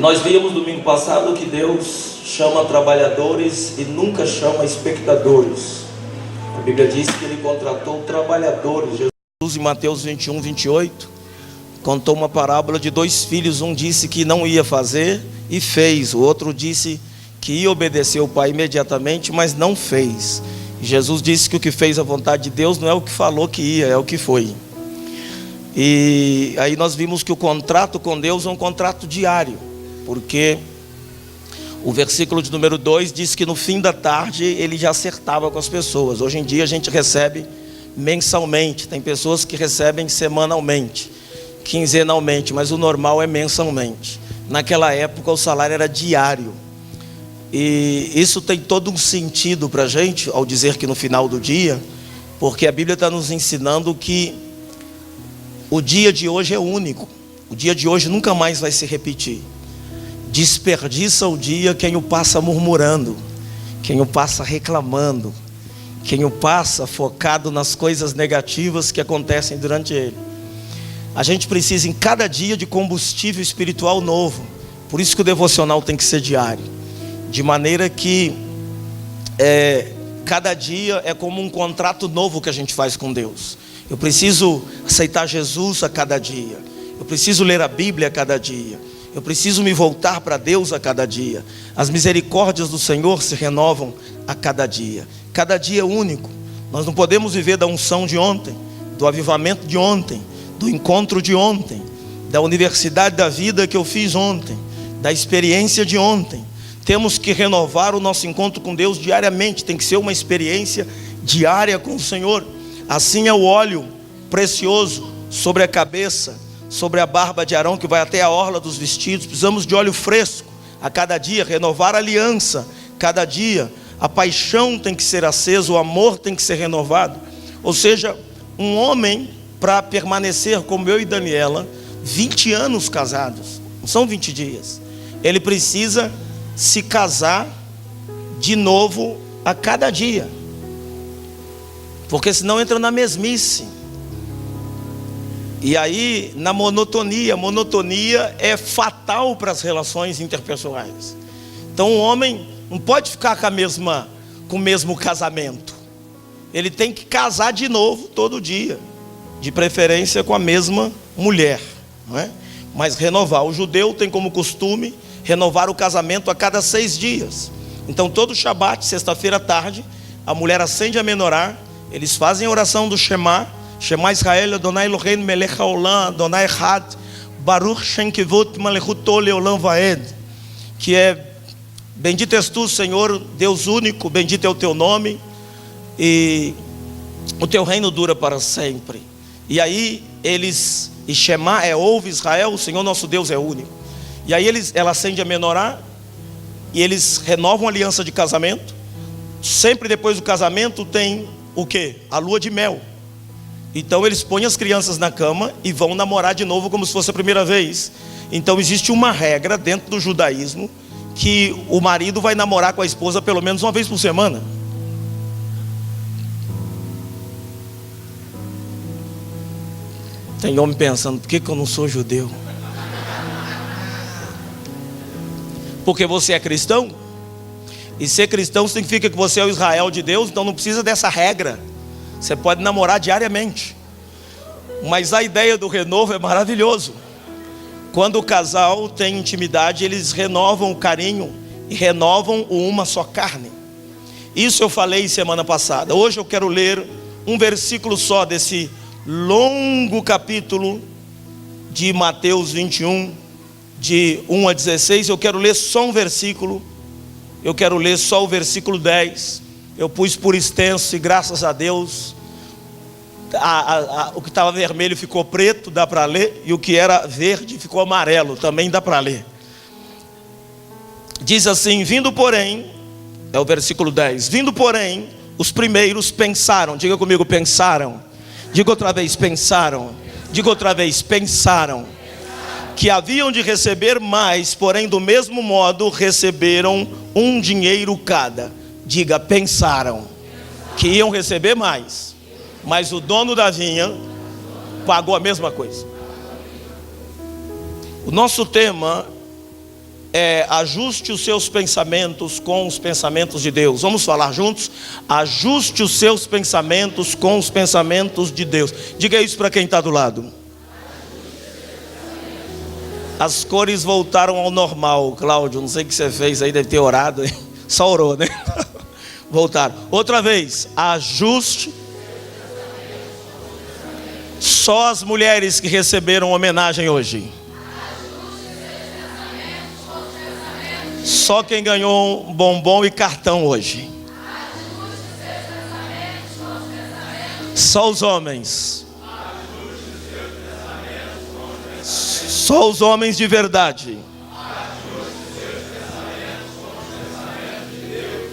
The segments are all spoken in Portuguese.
Nós vimos domingo passado que Deus chama trabalhadores e nunca chama espectadores. A Bíblia diz que Ele contratou trabalhadores. Jesus, em Mateus 21, 28, contou uma parábola de dois filhos. Um disse que não ia fazer e fez. O outro disse que ia obedecer o pai imediatamente, mas não fez. Jesus disse que o que fez a vontade de Deus não é o que falou que ia, é o que foi. E aí nós vimos que o contrato com Deus é um contrato diário, porque o versículo de número 2 diz que no fim da tarde ele já acertava com as pessoas. Hoje em dia a gente recebe mensalmente, tem pessoas que recebem semanalmente, quinzenalmente, mas o normal é mensalmente. Naquela época o salário era diário. E isso tem todo um sentido para a gente, ao dizer que no final do dia, porque a Bíblia está nos ensinando que o dia de hoje é único. O dia de hoje nunca mais vai se repetir. Desperdiça o dia quem o passa murmurando, quem o passa reclamando, quem o passa focado nas coisas negativas que acontecem durante ele. A gente precisa em cada dia de combustível espiritual novo. Por isso que o devocional tem que ser diário. De maneira que cada dia é como um contrato novo que a gente faz com Deus. Eu preciso aceitar Jesus a cada dia. Eu preciso ler a Bíblia a cada dia. Eu preciso me voltar para Deus a cada dia. As misericórdias do Senhor se renovam a cada dia. Cada dia é único. Nós não podemos viver da unção de ontem, do avivamento de ontem, do encontro de ontem, da universidade da vida que eu fiz ontem, da experiência de ontem. Temos que renovar o nosso encontro com Deus diariamente. Tem que ser uma experiência diária com o Senhor. Assim é o óleo precioso sobre a cabeça, sobre a barba de Arão, que vai até a orla dos vestidos. Precisamos de óleo fresco a cada dia, renovar a aliança cada dia. A paixão tem que ser acesa, o amor tem que ser renovado. Ou seja, um homem, para permanecer como eu e Daniela 20 anos casados, não são 20 dias, ele precisa se casar de novo a cada dia, porque senão entra na mesmice. E aí na monotonia. Monotonia é fatal para as relações interpessoais. Então o homem não pode ficar com o mesmo casamento. Ele tem que casar de novo todo dia, de preferência com a mesma mulher, não é? Mas renovar. O judeu tem como costume renovar o casamento a cada 6 dias. Então todo Shabat, sexta-feira à tarde, a mulher acende a menorá. Eles fazem a oração do Shema Israel, Adonai Eloheinu melech haolam, Adonai Echad, Baruch Shem Kivut Malechuto Leolam Vaed, que é: bendito és tu, Senhor, Deus único, bendito é o teu nome, e o teu reino dura para sempre. E aí eles, e Shema é: ouve Israel, o Senhor nosso Deus é único. E aí ela acende a menorá e eles renovam a aliança de casamento. Sempre depois do casamento tem o quê? A lua de mel. Então eles põem as crianças na cama e vão namorar de novo como se fosse a primeira vez. Então existe uma regra dentro do judaísmo que o marido vai namorar com a esposa pelo menos uma vez por semana. Tem homem pensando: por que eu não sou judeu? Porque você é cristão, e ser cristão significa que você é o Israel de Deus. Então não precisa dessa regra. Você pode namorar diariamente. Mas a ideia do renovo é maravilhoso. Quando o casal tem intimidade, eles renovam o carinho e renovam o uma só carne. Isso eu falei semana passada. Hoje eu quero ler um versículo só desse longo capítulo de Mateus 21, de 1 a 16, eu quero ler só um versículo. Eu quero ler só o versículo 10. Eu pus por extenso e graças a Deus o que estava vermelho ficou preto, dá para ler. E o que era verde ficou amarelo, também dá para ler. Diz assim: vindo porém, é o versículo 10. Vindo porém, os primeiros pensaram. Diga comigo: pensaram. Diga outra vez: pensaram. Diga outra vez: pensaram que haviam de receber mais, porém do mesmo modo receberam um dinheiro cada. Diga: pensaram que iam receber mais, mas o dono da vinha pagou a mesma coisa. O nosso tema ajuste os seus pensamentos com os pensamentos de Deus. Vamos falar juntos? Ajuste os seus pensamentos com os pensamentos de Deus. Diga isso para quem está do lado. As cores voltaram ao normal, Cláudio. Não sei o que você fez aí, deve ter orado. Só orou, né? Voltaram. Outra vez. Ajuste. Só as mulheres que receberam homenagem hoje. Só quem ganhou um bombom e cartão hoje. Só os homens. Só os homens de verdade.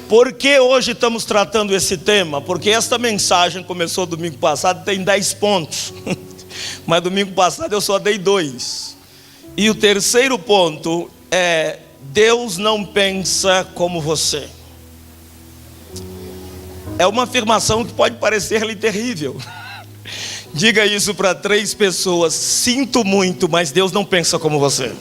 Por que hoje estamos tratando esse tema? Porque esta mensagem começou domingo passado, tem 10 pontos. Mas domingo passado eu só dei 2. E o terceiro ponto é: Deus não pensa como você. É uma afirmação que pode parecer-lhe terrível. Diga isso para 3 pessoas: sinto muito, mas Deus não pensa como você.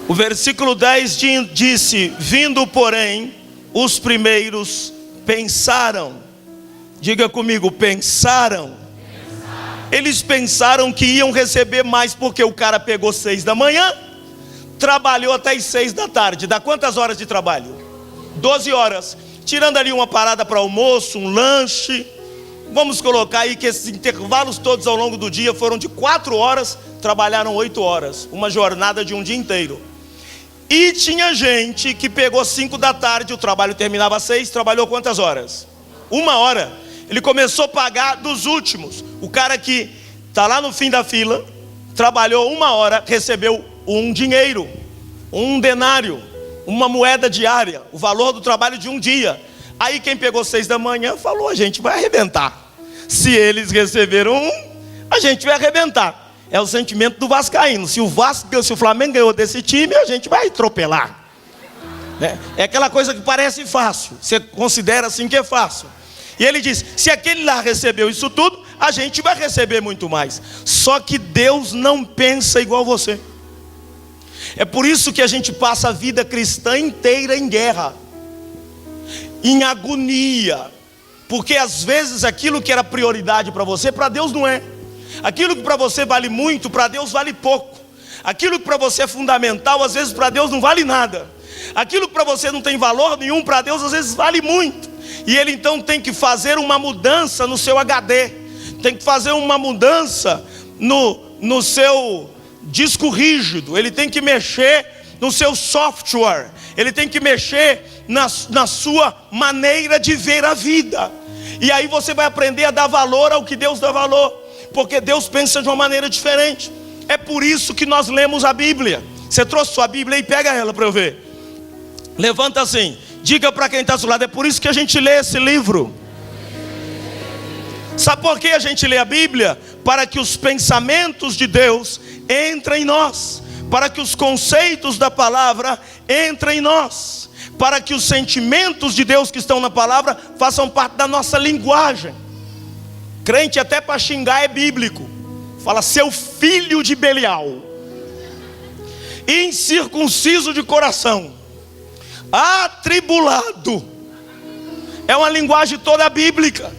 O versículo 10 disse: vindo, porém, os primeiros pensaram. Diga comigo, pensaram. Eles pensaram que iam receber mais, porque o cara pegou 6 da manhã, trabalhou até as 6 da tarde. Dá quantas horas de trabalho? 12 horas. Tirando ali uma parada para almoço, um lanche. Vamos colocar aí que esses intervalos todos ao longo do dia foram de 4 horas, trabalharam 8 horas. Uma jornada de um dia inteiro. E tinha gente que pegou 5 da tarde, o trabalho terminava às 6, trabalhou quantas horas? 1 hora. Ele começou a pagar dos últimos. O cara que está lá no fim da fila, trabalhou 1 hora, recebeu um dinheiro, um denário, uma moeda diária, o valor do trabalho de um dia. Aí quem pegou 6 da manhã falou: a gente vai arrebentar. Se eles receberam 1, a gente vai arrebentar. É o sentimento do vascaíno. Se o Flamengo ganhou desse time, a gente vai atropelar. É aquela coisa que parece fácil. Você considera assim que é fácil. E ele diz: se aquele lá recebeu isso tudo, a gente vai receber muito mais. Só que Deus não pensa igual você. É por isso que a gente passa a vida cristã inteira em guerra, em agonia. Porque às vezes aquilo que era prioridade para você, para Deus não é. Aquilo que para você vale muito, para Deus vale pouco. Aquilo que para você é fundamental, às vezes para Deus não vale nada. Aquilo que para você não tem valor nenhum, para Deus às vezes vale muito. E Ele então tem que fazer uma mudança no seu HD. Tem que fazer uma mudança no seu disco rígido. Ele tem que mexer no seu software. Ele tem que mexer na sua maneira de ver a vida. E aí você vai aprender a dar valor ao que Deus dá valor. Porque Deus pensa de uma maneira diferente. É por isso que nós lemos a Bíblia. Você trouxe sua Bíblia e pega ela para eu ver. Levanta assim. Diga para quem está do seu lado: é por isso que a gente lê esse livro. Sabe por que a gente lê a Bíblia? Para que os pensamentos de Deus entrem em nós. Para que os conceitos da palavra entrem em nós. Para que os sentimentos de Deus que estão na palavra façam parte da nossa linguagem. Crente até para xingar é bíblico. Fala: seu filho de Belial, incircunciso de coração, atribulado. É uma linguagem toda bíblica.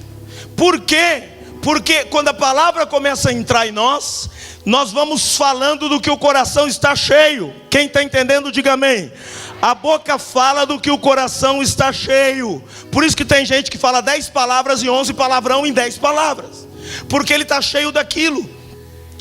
Por quê? Porque quando a palavra começa a entrar em nós, nós vamos falando do que o coração está cheio. Quem está entendendo, diga amém. A boca fala do que o coração está cheio. Por isso que tem gente que fala 10 palavras e 11 palavrão em 10 palavras. Porque ele está cheio daquilo.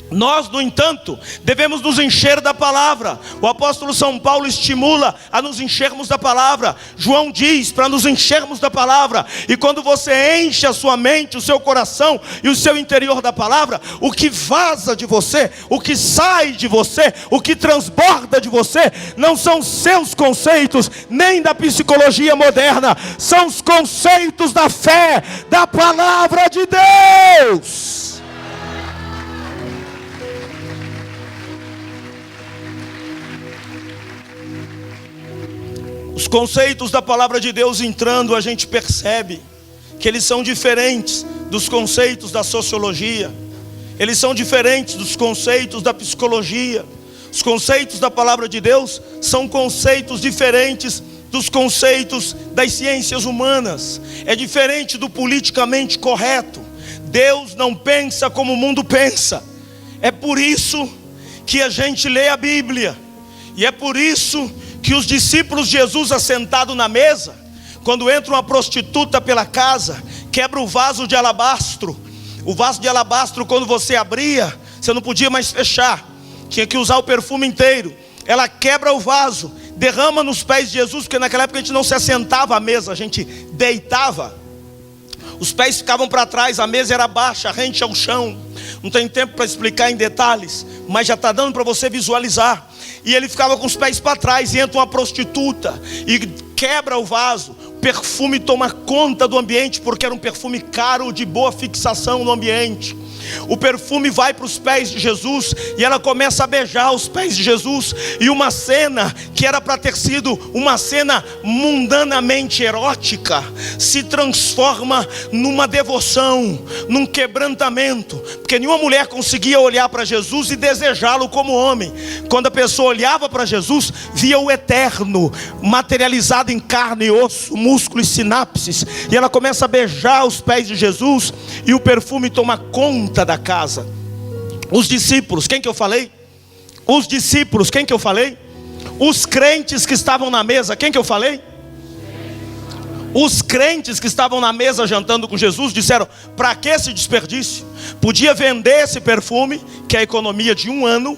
Nós, no entanto, devemos nos encher da palavra. O apóstolo São Paulo estimula a nos enchermos da palavra. João diz para nos enchermos da palavra. E quando você enche a sua mente, o seu coração e o seu interior da palavra, o que vaza de você, o que sai de você, o que transborda de você, não são seus conceitos, nem da psicologia moderna. São os conceitos da fé, da palavra de Deus. Os conceitos da palavra de Deus entrando, a gente percebe que eles são diferentes dos conceitos da sociologia. Eles são diferentes dos conceitos da psicologia. Os conceitos da palavra de Deus são conceitos diferentes dos conceitos das ciências humanas. É diferente do politicamente correto. Deus não pensa como o mundo pensa. É por isso que a gente lê a Bíblia. E é por isso que os discípulos de Jesus, assentados na mesa, quando entra uma prostituta pela casa, quebra o vaso de alabastro. O vaso de alabastro, quando você abria, você não podia mais fechar, tinha que usar o perfume inteiro. Ela quebra o vaso, derrama nos pés de Jesus, porque naquela época a gente não se assentava à mesa, a gente deitava. Os pés ficavam para trás, a mesa era baixa, rente ao chão. Não tem tempo para explicar em detalhes, mas já está dando para você visualizar. E ele ficava com os pés para trás, e entra uma prostituta e quebra o vaso. O perfume toma conta do ambiente, porque era um perfume caro, de boa fixação no ambiente. O perfume vai para os pés de Jesus, e ela começa a beijar os pés de Jesus. E uma cena que era para ter sido uma cena mundanamente erótica, se transforma numa devoção, num quebrantamento. Porque nenhuma mulher conseguia olhar para Jesus e desejá-lo como homem. Quando a pessoa olhava para Jesus, via o eterno materializado em carne e osso, músculo e sinapses. E ela começa a beijar os pés de Jesus, e o perfume toma conta da casa. Os discípulos, quem que eu falei? Os discípulos, quem que eu falei? Os crentes que estavam na mesa, quem que eu falei? Os crentes que estavam na mesa jantando com Jesus disseram: para que esse desperdício? Podia vender esse perfume, que é a economia de um ano,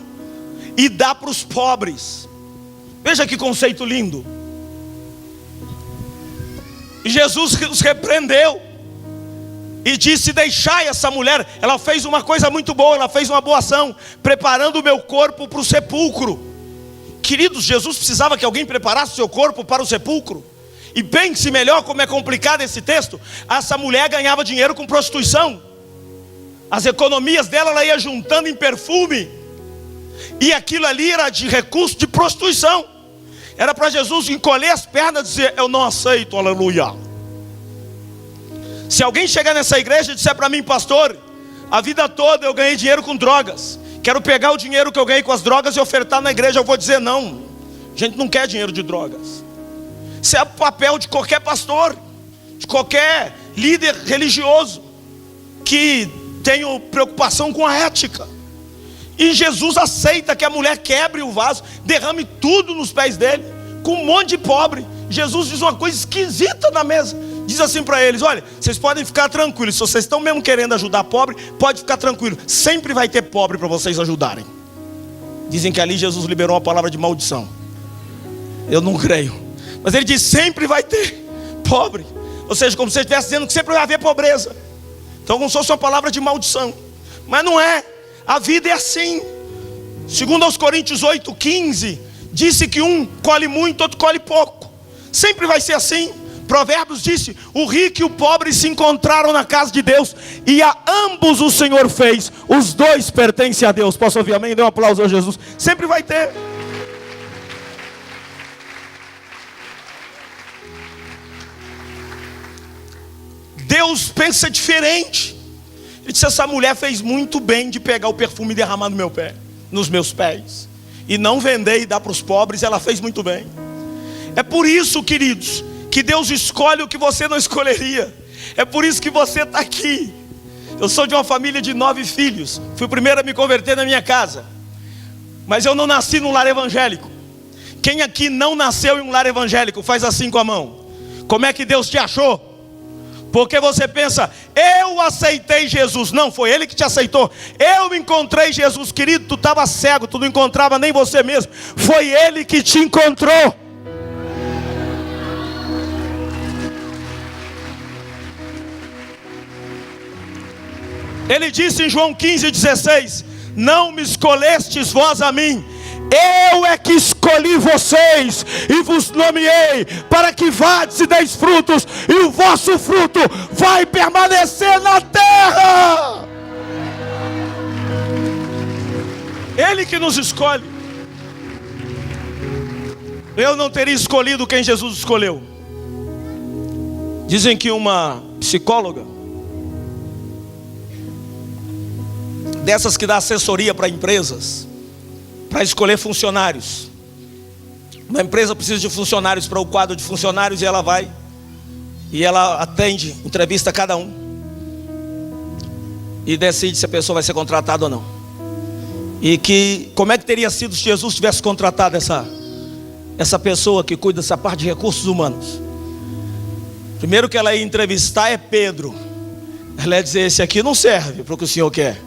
e dar para os pobres. Veja que conceito lindo. E Jesus os repreendeu e disse: deixai essa mulher, ela fez uma coisa muito boa, ela fez uma boa ação, preparando o meu corpo para o sepulcro. Queridos, Jesus precisava que alguém preparasse o seu corpo para o sepulcro. E pense melhor como é complicado esse texto. Essa mulher ganhava dinheiro com prostituição. As economias dela, ela ia juntando em perfume, e aquilo ali era de recurso de prostituição. Era para Jesus encolher as pernas e dizer: eu não aceito, aleluia. Se alguém chegar nessa igreja e disser para mim: pastor, a vida toda eu ganhei dinheiro com drogas, quero pegar o dinheiro que eu ganhei com as drogas e ofertar na igreja, eu vou dizer: não, a gente não quer dinheiro de drogas. Isso é o papel de qualquer pastor, de qualquer líder religioso que tem preocupação com a ética. E Jesus aceita que a mulher quebre o vaso, derrame tudo nos pés dele, com um monte de pobre. Jesus diz uma coisa esquisita na mesa. Diz assim para eles: olha, vocês podem ficar tranquilos. Se vocês estão mesmo querendo ajudar pobre, pode ficar tranquilo, sempre vai ter pobre para vocês ajudarem. Dizem que ali Jesus liberou uma palavra de maldição. Eu não creio, mas ele diz: sempre vai ter pobre. Ou seja, como se ele estivesse dizendo que sempre vai haver pobreza. Então como se fosse uma palavra de maldição. Mas não é. A vida é assim. Segundo aos Coríntios 8:15, disse que um colhe muito, outro colhe pouco. Sempre vai ser assim. Provérbios disse: o rico e o pobre se encontraram na casa de Deus, e a ambos o Senhor fez. Os dois pertencem a Deus. Posso ouvir amém? Dê um aplauso a Jesus. Sempre vai ter. Deus pensa diferente. Ele disse: essa mulher fez muito bem de pegar o perfume e derramar no meu pé, nos meus pés, e não vender e dar para os pobres. Ela fez muito bem. É por isso, queridos, que Deus escolhe o que você não escolheria. É por isso que você está aqui. Eu sou de uma família de 9 filhos. Fui o primeiro a me converter na minha casa. Mas eu não nasci num lar evangélico. Quem aqui não nasceu em um lar evangélico, faz assim com a mão. Como é que Deus te achou? Porque você pensa: eu aceitei Jesus. Não, foi Ele que te aceitou. Eu encontrei Jesus. Querido, tu estava cego, tu não encontrava nem você mesmo. Foi Ele que te encontrou. Ele disse em João 15:16: não me escolhestes vós a mim, eu é que escolhi vocês e vos nomeei, para que vades e deis frutos, e o vosso fruto vai permanecer na terra. Ele que nos escolhe. eu não teria escolhido quem Jesus escolheu. Dizem que uma psicóloga, dessas que dá assessoria para empresas, para escolher funcionários. Uma empresa precisa de funcionários para o quadro de funcionários, e ela vai e ela atende, entrevista cada um e decide se a pessoa vai ser contratada ou não. E que como é que teria sido se Jesus tivesse contratado essa pessoa que cuida dessa parte de recursos humanos? Primeiro que ela ia entrevistar é Pedro. Ela ia dizer: esse aqui não serve para o que o senhor quer.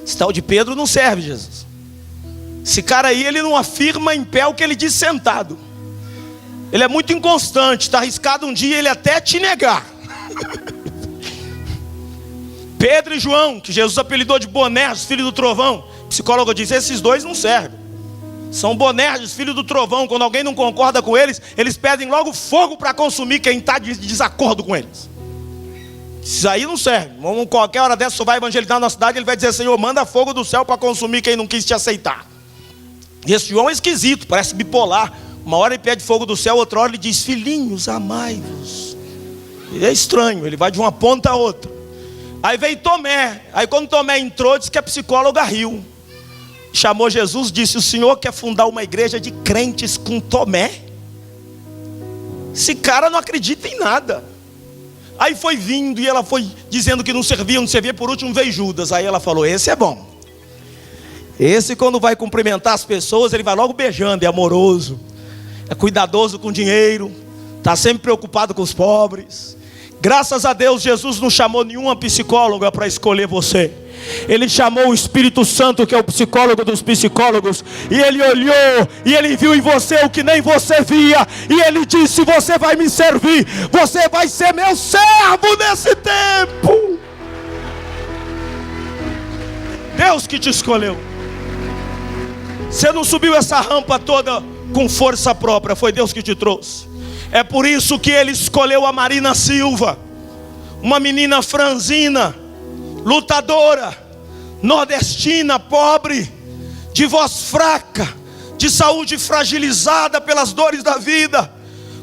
Esse tal de Pedro não serve, Jesus. Esse cara aí, ele não afirma em pé o que ele diz sentado. Ele é muito inconstante, está arriscado um dia ele até te negar. Pedro e João, que Jesus apelidou de Boanerges, filho do trovão. O psicólogo diz: esses dois não servem. São Boanerges, filho do trovão. Quando alguém não concorda com eles, eles pedem logo fogo para consumir quem está de desacordo com eles. Isso aí não serve. Qualquer hora dessa, você vai evangelizar na cidade, ele vai dizer: Senhor, manda fogo do céu para consumir quem não quis te aceitar. E esse João é esquisito, parece bipolar. Uma hora ele pede fogo do céu, outra hora ele diz: filhinhos, amai-vos. Ele é estranho, ele vai de uma ponta a outra. Aí veio Tomé. Aí quando Tomé entrou, disse que a psicóloga riu. Chamou Jesus, disse: o senhor quer fundar uma igreja de crentes com Tomé? Esse cara não acredita em nada. Aí foi vindo e ela foi dizendo que não servia. Por último veio Judas. Aí ela falou: esse é bom. Esse, quando vai cumprimentar as pessoas, ele vai logo beijando, é amoroso, é cuidadoso com dinheiro, está sempre preocupado com os pobres. Graças a Deus, Jesus não chamou nenhuma psicóloga para escolher você. Ele chamou o Espírito Santo, que é o psicólogo dos psicólogos. E ele olhou, e ele viu em você o que nem você via. E ele disse: você vai me servir, você vai ser meu servo nesse tempo. Deus que te escolheu. Você não subiu essa rampa toda com força própria, foi Deus que te trouxe. É por isso que ele escolheu a Marina Silva, uma menina franzina, lutadora, nordestina, pobre, de voz fraca, de saúde fragilizada pelas dores da vida,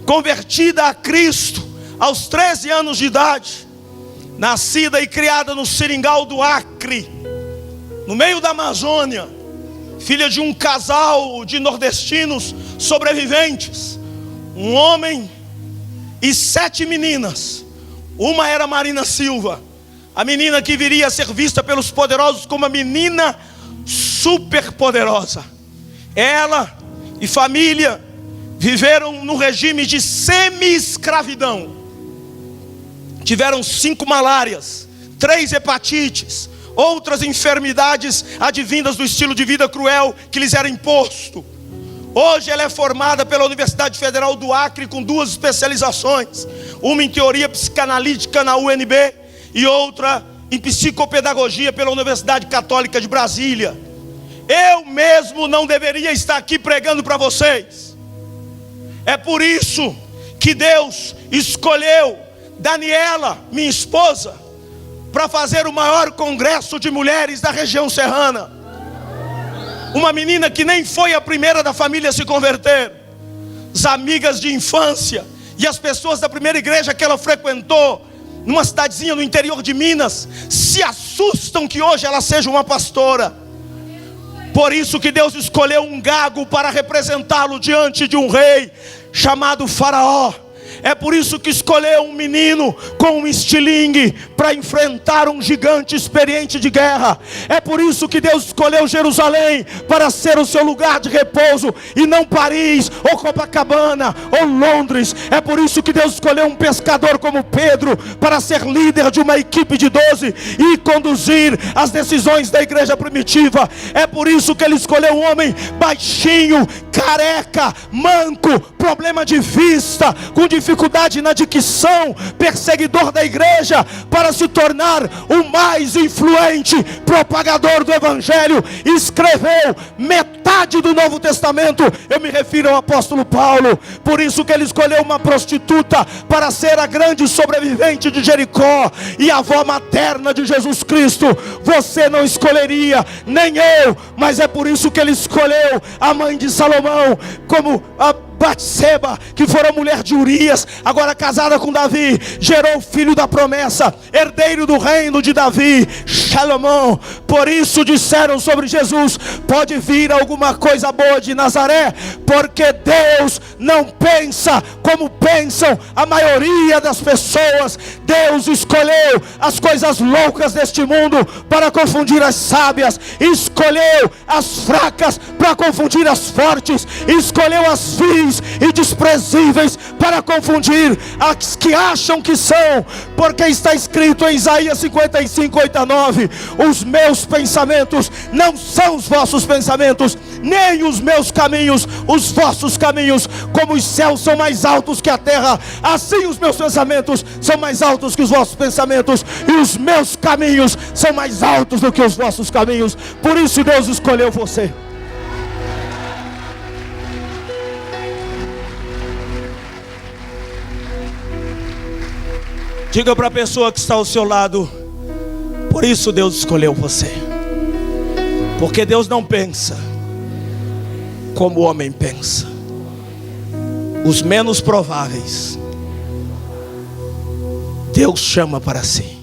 convertida a Cristo aos 13 anos de idade, nascida e criada no Seringal do Acre, no meio da Amazônia, filha de um casal de nordestinos sobreviventes, um homem e 7 meninas. Uma era Marina Silva, a menina que viria a ser vista pelos poderosos como uma menina super poderosa. Ela e família viveram no regime de semi-escravidão. Tiveram 5 malárias, 3 hepatites, outras enfermidades advindas do estilo de vida cruel que lhes era imposto. Hoje ela é formada pela Universidade Federal do Acre com 2 especializações, uma em teoria psicanalítica na UNB e outra em psicopedagogia pela Universidade Católica de Brasília. Eu mesmo não deveria estar aqui pregando para vocês. É por isso que Deus escolheu Daniela, minha esposa, para fazer o maior congresso de mulheres da região serrana. Uma menina que nem foi a primeira da família a se converter. As amigas de infância e as pessoas da primeira igreja que ela frequentou, numa cidadezinha no interior de Minas, se assustam que hoje ela seja uma pastora. Por isso que Deus escolheu um gago para representá-lo diante de um rei chamado Faraó. É por isso que escolheu um menino com um estilingue para enfrentar um gigante experiente de guerra. É por isso que Deus escolheu Jerusalém para ser o seu lugar de repouso, e não Paris, ou Copacabana, ou Londres. É por isso que Deus escolheu um pescador como Pedro para ser líder de uma equipe de 12 e conduzir as decisões da igreja primitiva. É por isso que ele escolheu um homem baixinho, careca, manco, problema de vista, com dificuldade na dicção, perseguidor da igreja, para se tornar o mais influente propagador do evangelho. Escreveu metade do Novo Testamento. Eu me refiro ao apóstolo Paulo. Por isso que ele escolheu uma prostituta para ser a grande sobrevivente de Jericó e a avó materna de Jesus Cristo. Você não escolheria, nem eu, mas é por isso que ele escolheu a mãe de Salomão como a Batseba, que fora mulher de Urias, agora casada com Davi, gerou o filho da promessa, herdeiro do reino de Davi, Salomão. Por isso disseram sobre Jesus: pode vir alguma coisa boa de Nazaré, porque Deus não pensa como pensam a maioria das pessoas. Deus escolheu as coisas loucas deste mundo para confundir as sábias, escolheu as fracas para confundir as fortes, escolheu as vis e desprezíveis para confundir as que acham que são, porque está escrito em Isaías 55, 8 a 9: os meus pensamentos não são os vossos pensamentos, nem os meus caminhos os vossos caminhos. Como os céus são mais altos que a terra, assim os meus pensamentos são mais altos que os vossos pensamentos, e os meus caminhos são mais altos do que os vossos caminhos. Por isso Deus escolheu você. Diga para a pessoa que está ao seu lado: por isso Deus escolheu você. Porque Deus não pensa como o homem pensa. Os menos prováveis Deus chama para si.